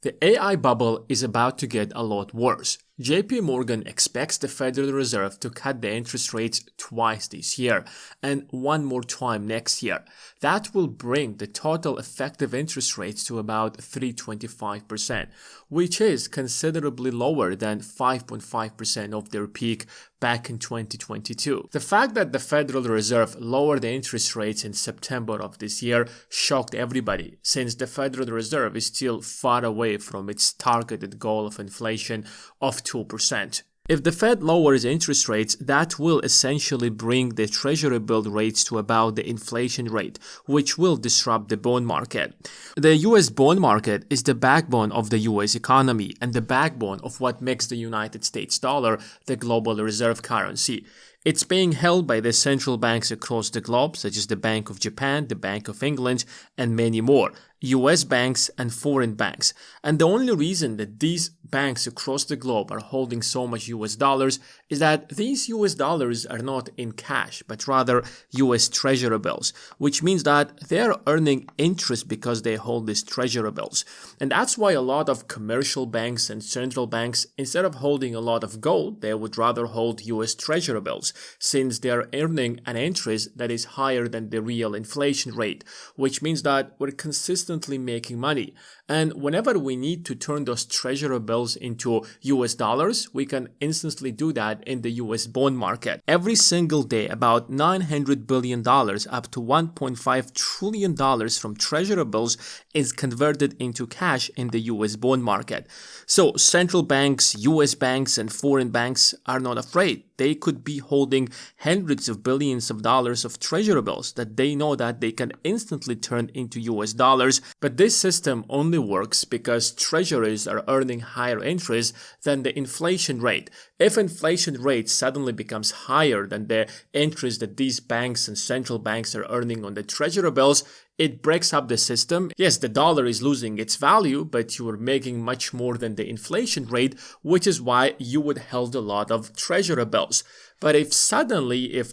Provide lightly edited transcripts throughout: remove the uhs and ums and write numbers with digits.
The AI bubble is about to get a lot worse. JP Morgan expects the Federal Reserve to cut the interest rates twice this year and one more time next year. That will bring the total effective interest rates to about 3.25%, which is considerably lower than 5.5% of their peak back in 2022. The fact that the Federal Reserve lowered the interest rates in September of this year shocked everybody, since the Federal Reserve is still far away from its targeted goal of inflation of 2%. If the Fed lowers interest rates, that will essentially bring the Treasury bill rates to about the inflation rate, which will disrupt the bond market. The US bond market is the backbone of the US economy and the backbone of what makes the United States dollar the global reserve currency. It's being held by the central banks across the globe, such as the Bank of Japan, the Bank of England, and many more, US banks and foreign banks. And the only reason that these banks across the globe are holding so much US dollars is that these US dollars are not in cash, but rather US treasury bills, which means that they are earning interest because they hold these treasury bills. And that's why a lot of commercial banks and central banks, instead of holding a lot of gold, they would rather hold US treasury bills, since they are earning an interest that is higher than the real inflation rate, which means that we're consistently making money. And whenever we need to turn those treasury bills into US dollars, we can instantly do that in the US bond market. Every single day, about $900 billion up to $1.5 trillion from treasury bills is converted into cash in the US bond market. So central banks, US banks, and foreign banks are not afraid. They could be holding hundreds of billions of dollars of treasury bills that they know that they can instantly turn into US dollars. But this system only works because treasuries are earning higher interest than the inflation rate. If inflation rate suddenly becomes higher than the interest that these banks and central banks are earning on the treasury bills, it breaks up the system. Yes, the dollar is losing its value, but you are making much more than the inflation rate, which is why you would hold a lot of treasury bills. But if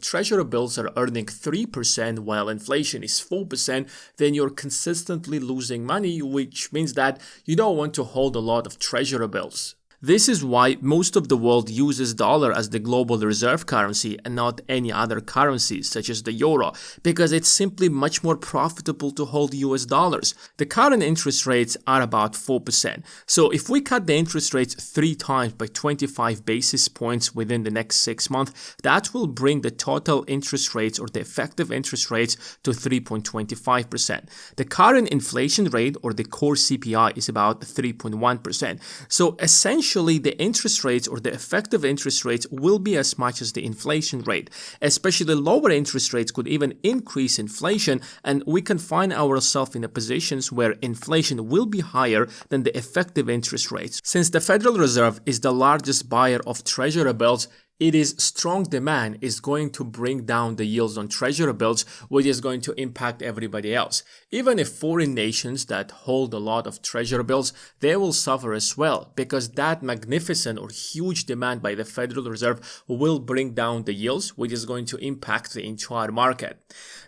treasury bills are earning 3% while inflation is 4%, then you're consistently losing money, which means that you don't want to hold a lot of treasury bills. This is why most of the world uses dollar as the global reserve currency and not any other currencies such as the euro, because it's simply much more profitable to hold US dollars. The current interest rates are about 4%. So if we cut the interest rates 3 times by 25 basis points within the next 6 months, that will bring the total interest rates or the effective interest rates to 3.25%. The current inflation rate or the core CPI is about 3.1%. So essentially, the interest rates or the effective interest rates will be as much as the inflation rate. Especially lower interest rates could even increase inflation, and we can find ourselves in a positions where inflation will be higher than the effective interest rates. Since the Federal Reserve is the largest buyer of treasury bills, it is strong demand is going to bring down the yields on treasury bills, which is going to impact everybody else. Even if foreign nations that hold a lot of treasury bills, they will suffer as well, because that magnificent or huge demand by the Federal Reserve will bring down the yields, which is going to impact the entire market.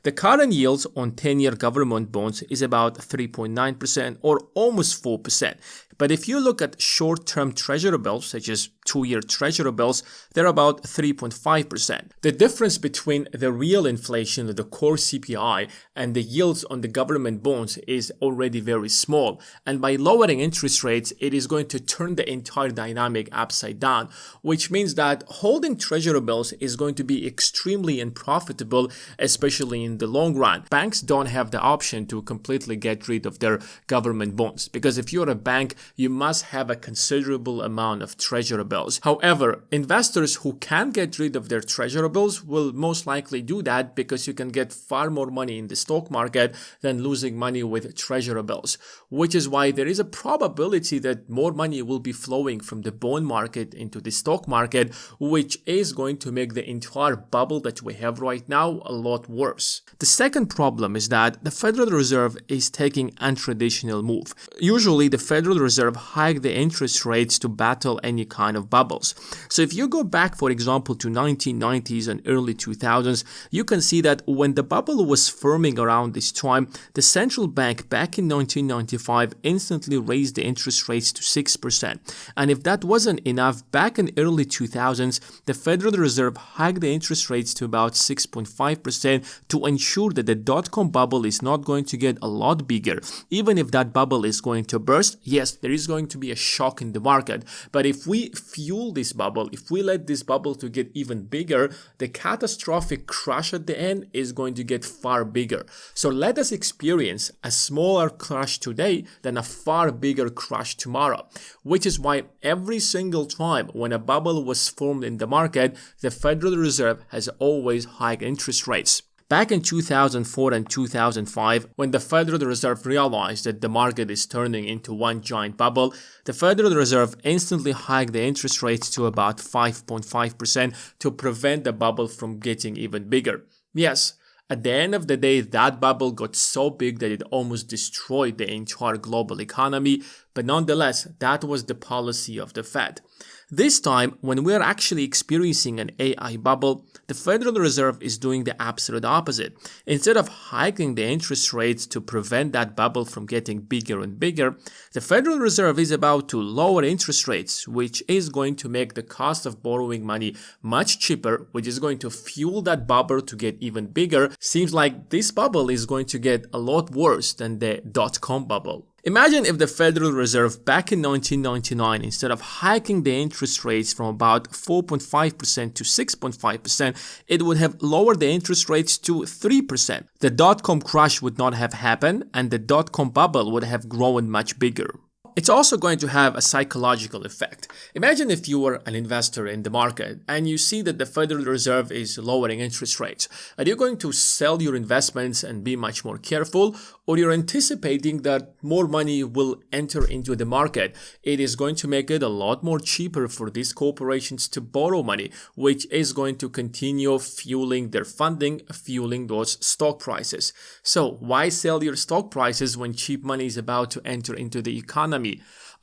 The current yields on 10-year government bonds is about 3.9% or almost 4%. But if you look at short-term treasury bills, such as 2-year treasury bills, they're about 3.5%. The difference between the real inflation, the core CPI, and the yields on the government bonds is already very small. And by lowering interest rates, it is going to turn the entire dynamic upside down, which means that holding treasury bills is going to be extremely unprofitable, especially in the long run. Banks don't have the option to completely get rid of their government bonds, because if you're a bank, you must have a considerable amount of treasury bills. However, investors who can get rid of their treasury bills will most likely do that, because you can get far more money in the stock market than losing money with treasury bills, which is why there is a probability that more money will be flowing from the bond market into the stock market, which is going to make the entire bubble that we have right now a lot worse. The second problem is that the Federal Reserve is taking an untraditional move. Usually, the Federal Reserve hike the interest rates to battle any kind of of bubbles. So if you go back, for example, to 1990s and early 2000s, you can see that when the bubble was forming around this time, the central bank back in 1995 instantly raised the interest rates to 6%. And if that wasn't enough, back in early 2000s, the Federal Reserve hiked the interest rates to about 6.5% to ensure that the dot-com bubble is not going to get a lot bigger. Even if that bubble is going to burst, yes, there is going to be a shock in the market. But if we fuel this bubble, if we let this bubble to get even bigger, the catastrophic crash at the end is going to get far bigger. So let us experience a smaller crash today than a far bigger crash tomorrow, which is why every single time when a bubble was formed in the market, the Federal Reserve has always hiked interest rates. Back in 2004 and 2005, when the Federal Reserve realized that the market is turning into one giant bubble, the Federal Reserve instantly hiked the interest rates to about 5.5% to prevent the bubble from getting even bigger. Yes, at the end of the day, that bubble got so big that it almost destroyed the entire global economy, but nonetheless, that was the policy of the Fed. This time, when we're actually experiencing an AI bubble, the Federal Reserve is doing the absolute opposite. Instead of hiking the interest rates to prevent that bubble from getting bigger and bigger, the Federal Reserve is about to lower interest rates, which is going to make the cost of borrowing money much cheaper, which is going to fuel that bubble to get even bigger. Seems like this bubble is going to get a lot worse than the dot-com bubble. Imagine if the Federal Reserve back in 1999, instead of hiking the interest rates from about 4.5% to 6.5%, it would have lowered the interest rates to 3%. The dot-com crash would not have happened and the dot-com bubble would have grown much bigger. It's also going to have a psychological effect. Imagine if you were an investor in the market and you see that the Federal Reserve is lowering interest rates. Are you going to sell your investments and be much more careful? Or you're anticipating that more money will enter into the market? It is going to make it a lot more cheaper for these corporations to borrow money, which is going to continue fueling their funding, fueling those stock prices. So why sell your stock prices when cheap money is about to enter into the economy?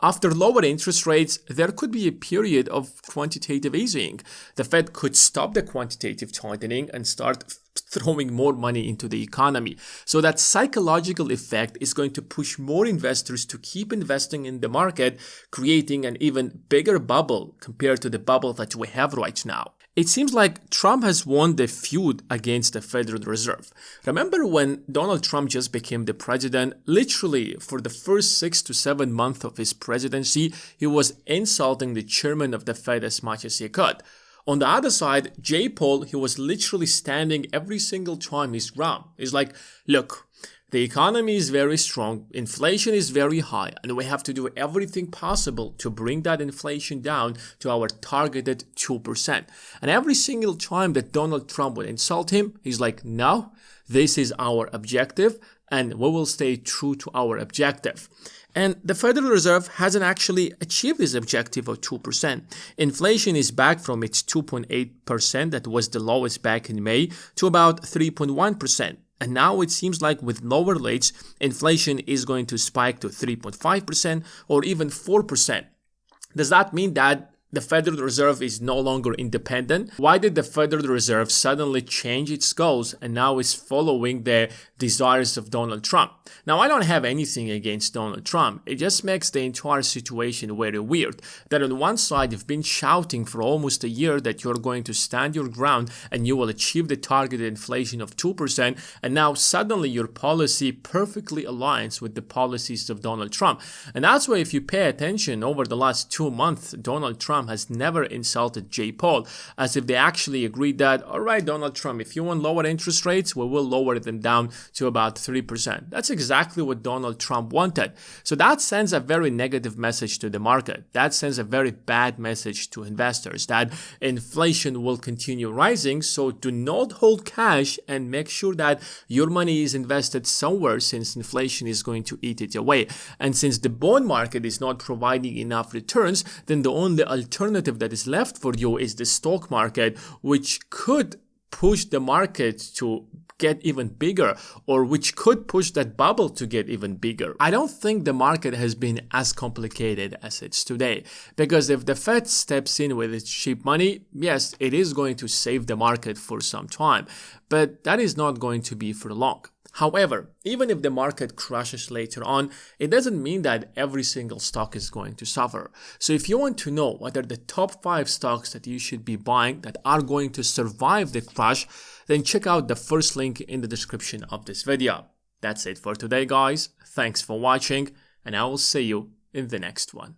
After lower interest rates, there could be a period of quantitative easing. The Fed could stop the quantitative tightening and start throwing more money into the economy. So that psychological effect is going to push more investors to keep investing in the market, creating an even bigger bubble compared to the bubble that we have right now. It seems like Trump has won the feud against the Federal Reserve. Remember when Donald Trump just became the president? Literally, for the first 6 to 7 months of his presidency, he was insulting the chairman of the Fed as much as he could. On the other side, Jay Paul, he was literally standing every single time he's wrong. He's like, look, the economy is very strong, inflation is very high, and we have to do everything possible to bring that inflation down to our targeted 2%. And every single time that Donald Trump would insult him, he's like, no, this is our objective, and we will stay true to our objective. And the Federal Reserve hasn't actually achieved this objective of 2%. Inflation is back from its 2.8% that was the lowest back in May to about 3.1%. And now it seems like with lower rates, inflation is going to spike to 3.5% or even 4%. Does that mean that the Federal Reserve is no longer independent? Why did the Federal Reserve suddenly change its goals and now is following the desires of Donald Trump? Now, I don't have anything against Donald Trump. It just makes the entire situation very weird. That on one side, you've been shouting for almost a year that you're going to stand your ground and you will achieve the targeted inflation of 2%, and now suddenly your policy perfectly aligns with the policies of Donald Trump. And that's why if you pay attention over the last 2 months, Donald Trump has never insulted Jay Paul, as if they actually agreed that, all right, Donald Trump, if you want lower interest rates, we will lower them down to about 3%. That's exactly what Donald Trump wanted. So that sends a very negative message to the market. That sends a very bad message to investors that inflation will continue rising. So do not hold cash and make sure that your money is invested somewhere, since inflation is going to eat it away. And since the bond market is not providing enough returns, then the only alternative that is left for you is the stock market, which could push the market to get even bigger, or which could push that bubble to get even bigger. I don't think the market has been as complicated as it's today, because if the Fed steps in with its cheap money, yes, it is going to save the market for some time, but that is not going to be for long. However, even if the market crashes later on, it doesn't mean that every single stock is going to suffer. So if you want to know what are the top 5 stocks that you should be buying that are going to survive the crash, then check out the first link in the description of this video. That's it for today, guys. Thanks for watching, and I will see you in the next one.